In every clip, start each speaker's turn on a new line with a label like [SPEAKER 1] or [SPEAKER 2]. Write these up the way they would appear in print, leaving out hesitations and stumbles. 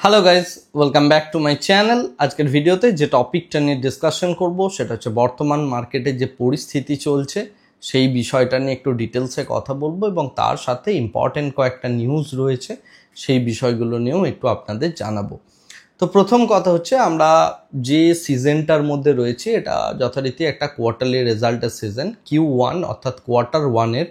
[SPEAKER 1] Hello guys, welcome back to my channel. আজকের ভিডিওতে যে টপিকটা নিয়ে ডিসকাশন করব সেটা হচ্ছে বর্তমান মার্কেটে যে পরিস্থিতি চলছে সেই বিষয়টা নিয়ে একটু ডিটেলসে কথা বলবো এবং তার সাথে ইম্পর্টেন্ট কয়েকটা নিউজ রয়েছে সেই বিষয়গুলো নিয়েও একটু আপনাদের জানাবো। তো প্রথম কথা হচ্ছে, আমরা যে সিজনটার মধ্যে রয়েছি এটা যথারীতি একটা কোয়ার্টারলি রেজাল্টের সিজন। Q1 অর্থাৎ কোয়ার্টার ওয়ানের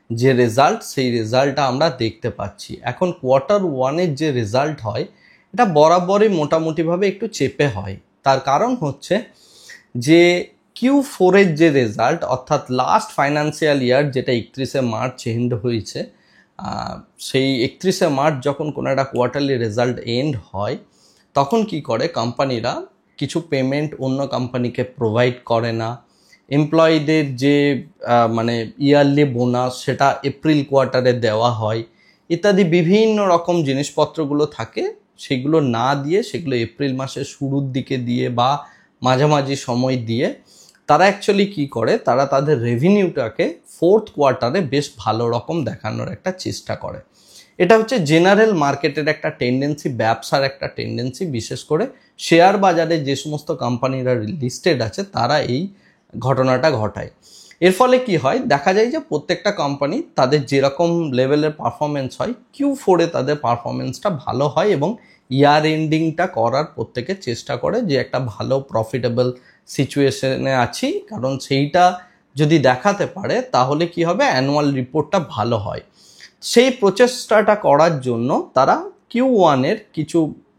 [SPEAKER 1] যে রেজাল্ট সেই রেজাল্টটা আমরা দেখতে পাচ্ছি। এখন কোয়ার্টার ওয়ানের যে রেজাল্ট হয় এটা বরাবরই মোটামুটিভাবে একটু চেপে হয়। তার কারণ হচ্ছে যে Q4-এর যে রেজাল্ট অর্থাৎ লাস্ট ফাইন্যান্সিয়াল ইয়ার যেটা 31শে মার্চ এন্ড হয়েছে, সেই 31শে মার্চ যখন কোনো একটা কোয়ার্টারলি রেজাল্ট এন্ড হয় তখন কি করে কোম্পানিরা কিছু পেমেন্ট অন্য কোম্পানিকে প্রোভাইড করে না। এমপ্লয়ীদের যে ইয়ারলি বোনাস সেটা এপ্রিল কোয়ার্টারে দেওয়া হয় ইত্যাদি বিভিন্ন রকম জিনিসপত্রগুলো থাকে, সেগুলো না দিয়ে সেগুলো এপ্রিল মাসের শুরুর দিকে দিয়ে বা মাঝামাঝি সময় দিয়ে তারা অ্যাকচুয়ালি কি করে, তারা তাদের রেভিনিউটাকে ফোর্থ কোয়ার্টারে বেশ ভালো রকম দেখানোর একটা চেষ্টা করে। এটা হচ্ছে জেনারেল মার্কেটের একটা টেন্ডেন্সি, ব্যবসার একটা টেন্ডেন্সি। বিশেষ করে শেয়ার বাজারে যে সমস্ত কোম্পানিরা লিস্টেড আছে তারা এই ঘটনাটা ঘটায়। এর ফলে কি হয়, দেখা যায় যে প্রত্যেকটা কোম্পানি তাদের যেরকম লেভেলের পারফরমেন্স হয় Q4-এ তাদের পারফরমেন্সটা ভালো হয় এবং ইয়ার এন্ডিংটা করার প্রত্যেকে চেষ্টা করে যে একটা ভালো প্রফিটেবল সিচুয়েশনে আছি, কারণ সেইটা যদি দেখাতে পারে তাহলে কি হবে, অ্যানুয়াল রিপোর্টটা ভালো হয়। সেই প্রচেষ্টাটা করার জন্য তারা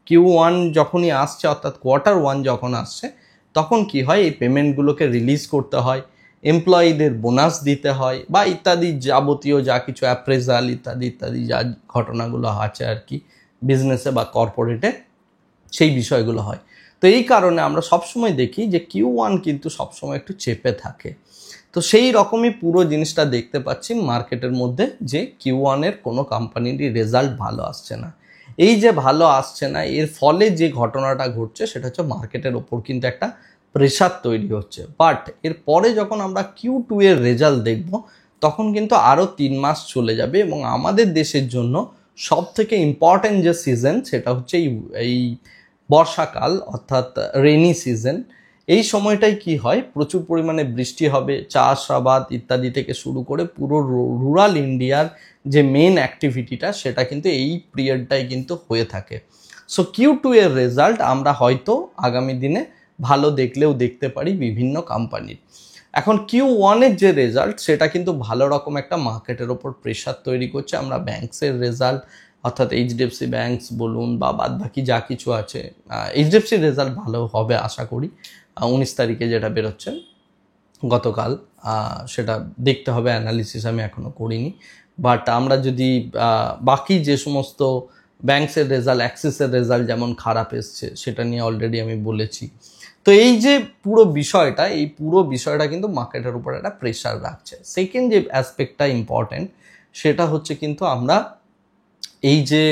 [SPEAKER 1] Q1 যখনই আসছে অর্থাৎ কোয়ার্টার ওয়ান যখন আসছে তখন কি হয়, এই পেমেন্টগুলোকে রিলিজ করতে হয়, এমপ্লয়ীদের বোনাস দিতে হয় বা ইত্যাদি যাবতীয় যা কিছু অ্যাপ্রেজাল ইত্যাদি ইত্যাদি যা ঘটনাগুলো আছে আর কি বিজনেসে বা কর্পোরেটে, সেই বিষয়গুলো হয়। তো এই কারণে আমরা সবসময় দেখি যে Q1 কিন্তু সবসময় একটু চেপে থাকে। তো সেই রকমই পুরো জিনিসটা দেখতে পাচ্ছি মার্কেটের মধ্যে যে Q1-এর কোনো কোম্পানিরই রেজাল্ট ভালো আসছে না। এই যে ভালো আসছে না এর ফলে যে ঘটনাটা ঘটছে সেটা হচ্ছে মার্কেটের ওপর কিন্তু একটা প্রেশার তৈরি হচ্ছে। বাট এর পরে যখন আমরা Q2-এর রেজাল্ট দেখব তখন কিন্তু আরও 3 মাস চলে যাবে এবং আমাদের দেশের জন্য সব থেকে ইম্পর্ট্যান্ট যে সিজন সেটা হচ্ছে এই বর্ষাকাল অর্থাৎ রেনি সিজন। এই সময়টাই কি হয়, প্রচুর পরিমাণে বৃষ্টি হবে, চাষাবাদ ইত্যাদি থেকে শুরু করে পুরো রুরাল ইন্ডিয়ার যে মেন অ্যাক্টিভিটিটা সেটা কিন্তু এই পিরিয়ডটাই কিন্তু হয়ে থাকে। সো Q2-এর রেজাল্ট আমরা হয়তো আগামী দিনে ভালো দেখলেও দেখতে পারি বিভিন্ন কোম্পানির। এখন Q1-এর যে রেজাল্ট সেটা কিন্তু ভালো রকম একটা মার্কেটের ওপর প্রেশার তৈরি করছে। আমরা ব্যাংকসের রেজাল্ট অর্থাৎ HDFC ব্যাংকস বলুন বা বাদ বাকি যা কিছু আছে, HDFCর রেজাল্ট ভালো হবে আশা করি। 19 তারিখে যেটা বেরোচ্ছে গতকাল, সেটা দেখতে হবে, অ্যানালিসিস আমি এখনও করিনি। বাট আমরা যদি বাকি যে সমস্ত ব্যাংকসের রেজাল্ট, অ্যাক্সিসের রেজাল্ট যেমন খারাপ এসছে সেটা নিয়ে অলরেডি আমি বলেছি। তো এই যে পুরো বিষয়টা কিন্তু মার্কেটের উপর একটা প্রেশার রাখছে। সেকেন্ড যে অ্যাসপেক্টটা ইম্পর্টেন্ট সেটা হচ্ছে কিন্তু আমরা এই যে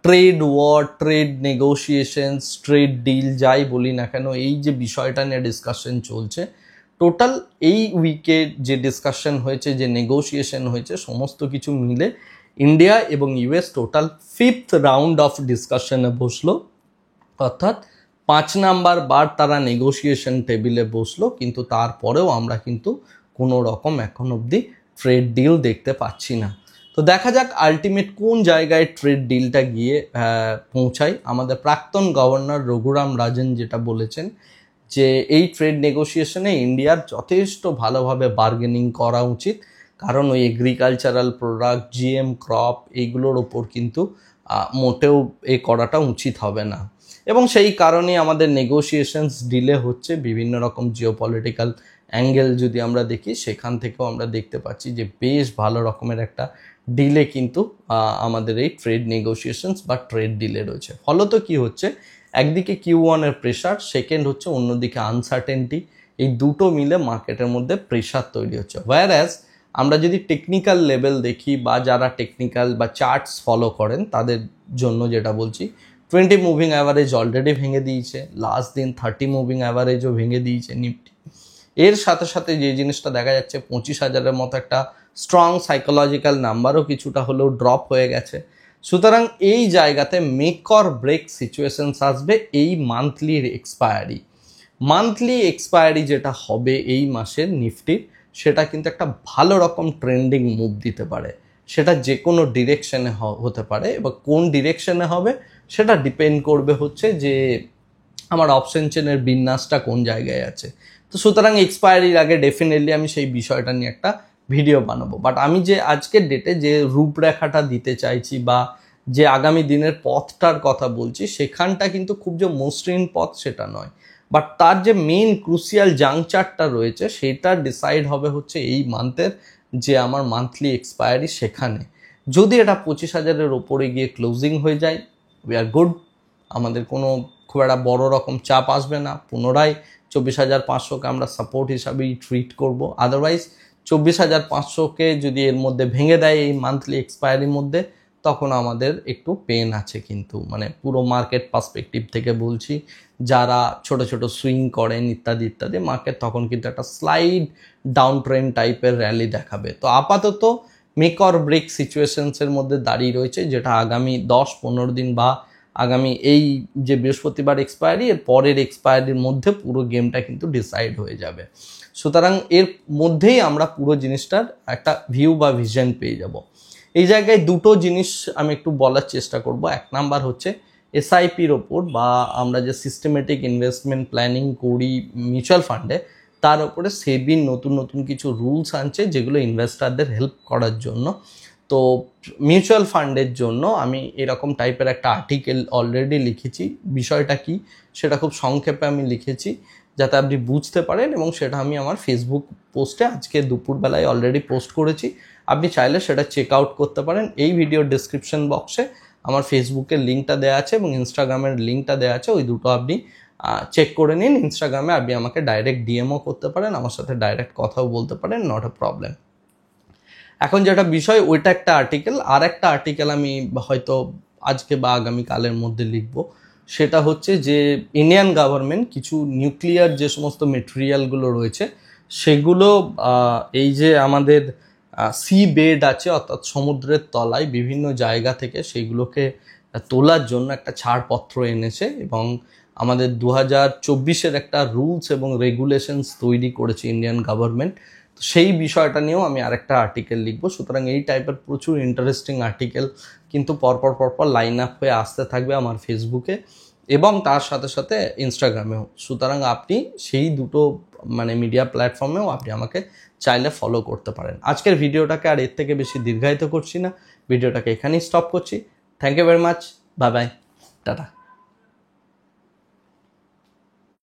[SPEAKER 1] trade war, trade negotiations, trade deal যাই বলি না কেন, এই যে বিষয়টা নিয়ে ডিসকাশন চলছে, টোটাল এই উইকে যে ডিসকাশন হয়েছে, যে নেগোসিয়েশন হয়েছে, সমস্ত কিছু মিলে ইন্ডিয়া এবং US total 5th round of ডিসকাশনে বসলো। অর্থাৎ 5 নাম্বার বার তারা নেগোসিয়েশন টেবিলে বসলো, কিন্তু তারপরেও আমরা কিন্তু কোনো রকম এখন অবধি ট্রেড ডিল দেখতে পাচ্ছি না। তো দেখা যাক আলটিমেট কোন জায়গায় ট্রেড ডিলটা গিয়ে পৌঁছায়। আমাদের প্রাক্তন গভর্নর রঘুরাম রাজন যেটা বলেছেন যে এই ট্রেড নেগোসিয়েশনে ইন্ডিয়ার যথেষ্ট ভালোভাবে বার্গেনিং করা উচিত, কারণ ওই এগ্রিকালচারাল প্রোডাক্ট, GM ক্রপ এইগুলোর ওপর কিন্তু মোটেও করাটা উচিত হবে না। এবং সেই কারণেই আমাদের নেগোসিয়েশনস ডিলে হচ্ছে। বিভিন্ন রকম জিওপলিটিক্যাল অ্যাঙ্গেল যদি আমরা দেখি সেখান থেকেও আমরা দেখতে পাচ্ছি যে বেশ ভালো রকমের একটা ডিলে কিন্তু আমাদের এই ট্রেড নেগোসিয়েশনস বা ট্রেড ডিলে রয়েছে। ফলত কি হচ্ছে, একদিকে Q1-এর প্রেশার, সেকেন্ড হচ্ছে অন্যদিকে আনসার্টেনটি, এই দুটো মিলে মার্কেটের মধ্যে প্রেশার তৈরি হচ্ছে। হোয়ারঅ্যাজ আমরা যদি টেকনিক্যাল লেভেল দেখি বা যারা টেকনিক্যাল বা চার্টস ফলো করেন তাদের জন্য যেটা বলছি, 20 মুভিং অ্যাভারেজ অলরেডি ভেঙে দিয়েছে, লাস্ট দিন 30 মুভিং অ্যাভারেজও ভেঙে দিয়েছে নিফটি। এর সাথে সাথে যে জিনিসটা দেখা যাচ্ছে, 25,000-এর মতো একটা স্ট্রং সাইকোলজিক্যাল নাম্বারও কিছুটা হলেও ড্রপ হয়ে গেছে। সুতরাং এই জায়গাতে মেক অর ব্রেক সিচুয়েশনস আসবে এই মান্থলি এক্সপায়ারি যেটা হবে এই মাসের নিফটির, সেটা কিন্তু একটা ভালো রকম ট্রেন্ডিং মুভ দিতে পারে। সেটা যে কোনো ডিরেকশনে হতে পারে, এবার কোন ডিরেকশনে হবে সেটা ডিপেন্ড করবে হচ্ছে যে আমার অপশন চেনের বিন্যাসটা কোন জায়গায় আছে। তো সুতরাং এক্সপায়ারির আগে ডেফিনেটলি আমি সেই বিষয়টা নিয়ে একটা ভিডিও বানাবো। বাট আমি যে আজকের ডেটে যে রূপরেখাটা দিতে চাইছি বা যে আগামী দিনের পথটার কথা বলছি, সেখানটা কিন্তু খুব যে মসৃণ পথ সেটা নয়, বাট তার যে মেইন ক্রুশিয়াল জাংচারটা রয়েছে সেটা ডিসাইড হবে হচ্ছে এই মান্থের যে আমার মান্থলি এক্সপায়ারি, সেখানে যদি এটা 25,000-এর ওপরে গিয়ে ক্লোজিং হয়ে যায়, উই আর গুড, আমাদের কোনো খুব একটা বড় রকম চাপ আসবে না, পুনরায় 24,500-কে আমরা সাপোর্ট হিসাবেই ট্রিট করব। আদারওয়াইজ 24,500-কে যদি এর মধ্যে ভেঙে দেয় এই মান্থলি এক্সপায়ারির মধ্যে, তখন আমাদের একটু পেন আছে। কিন্তু মানে পুরো মার্কেট পার্সপেক্টিভ থেকে বলছি, যারা ছোট ছোট সুইং করেন ইত্যাদি মার্কেট তখন কিন্তু একটা স্লাইড ডাউন ট্রেন্ড টাইপের র্যালি দেখাবে। তো আপাতত মেক অর ব্রেক সিচুয়েশনসের মধ্যে দাঁড়িয়ে রয়েছে, যেটা আগামী 10-15 দিন বা আগামী এই যে বৃহস্পতিবার এক্সপায়ারি, এর পরের এক্সপায়ারির মধ্যে পুরো গেমটা কিন্তু ডিসাইড হয়ে যাবে। সুতরাং এর মধ্যেই আমরা পুরো জিনিসটার একটা ভিউ বা ভিশন পেয়ে যাব। এই জায়গায় দুটো জিনিস আমি একটু বলার চেষ্টা করব। এক নাম্বার হচ্ছে এসআইপির ওপর বা আমরা যে সিস্টেমেটিক ইনভেস্টমেন্ট প্ল্যানিং করি মিউচুয়াল ফান্ডে, তার উপরে সেবি নতুন কিছু রুলস আনছে যেগুলো ইনভেস্টারদের হেল্প করার জন্য। তো মিউচুয়াল ফান্ডের জন্য আমি এরকম টাইপের একটা আর্টিকেল অলরেডি লিখেছি। বিষয়টা কি সেটা খুব সংক্ষেপে আমি লিখেছি যাতে আপনি বুঝতে পারেন, এবং সেটা আমি আমার ফেসবুক পোস্টে আজকে দুপুরবেলায় অলরেডি পোস্ট করেছি। আপনি চাইলে সেটা চেক আউট করতে পারেন। এই ভিডিওর ডিসক্রিপশন বক্সে আমার ফেসবুকের লিঙ্কটা দেওয়া আছে এবং ইনস্টাগ্রামের লিঙ্কটা দেওয়া আছে, ওই দুটো আপনি চেক করে নিন। ইনস্টাগ্রামে আপনি আমাকে ডাইরেক্ট ডিএমও করতে পারেন, আমার সাথে ডাইরেক্ট কথাও বলতে পারেন, নট এ প্রবলেম। এখন যেটা বিষয় ওইটা একটা আর্টিকেল, আর একটা আর্টিকেল আমি হয়তো আজকে বা আগামীকালের মধ্যে লিখবো। সেটা হচ্ছে যে ইন্ডিয়ান গভর্নমেন্ট কিছু নিউক্লিয়ার যে সমস্ত মেটেরিয়ালগুলো রয়েছে সেগুলো এই যে আমাদের সি বেড আছে অর্থাৎ সমুদ্রের তলায় বিভিন্ন জায়গা থেকে সেইগুলোকে তোলার জন্য একটা ছাড়পত্র এনেছে, এবং আমাদের 2024-এর একটা রুলস এবং রেগুলেশনস তৈরি করেছে ইন্ডিয়ান গভর্নমেন্ট। তো সেই বিষয়টা নিয়েও আমি আরেকটা আর্টিকেল লিখবো। সুতরাং এই টাইপের প্রচুর ইন্টারেস্টিং আর্টিকেল কিন্তু পরপর লাইন আপ হয়ে আসতে থাকবে আমার ফেসবুকে এবং তার সাথে সাথে ইনস্টাগ্রামেও। সুতরাং আপনি সেই দুটো মানে মিডিয়া প্ল্যাটফর্মেও আপনি আমাকে চাইলে ফলো করতে পারেন। আজকের ভিডিওটাকে আর এর থেকে বেশি দীর্ঘায়িত করছি না, ভিডিওটাকে এখানেই স্টপ করছি। Thank you very much, bye bye, tata.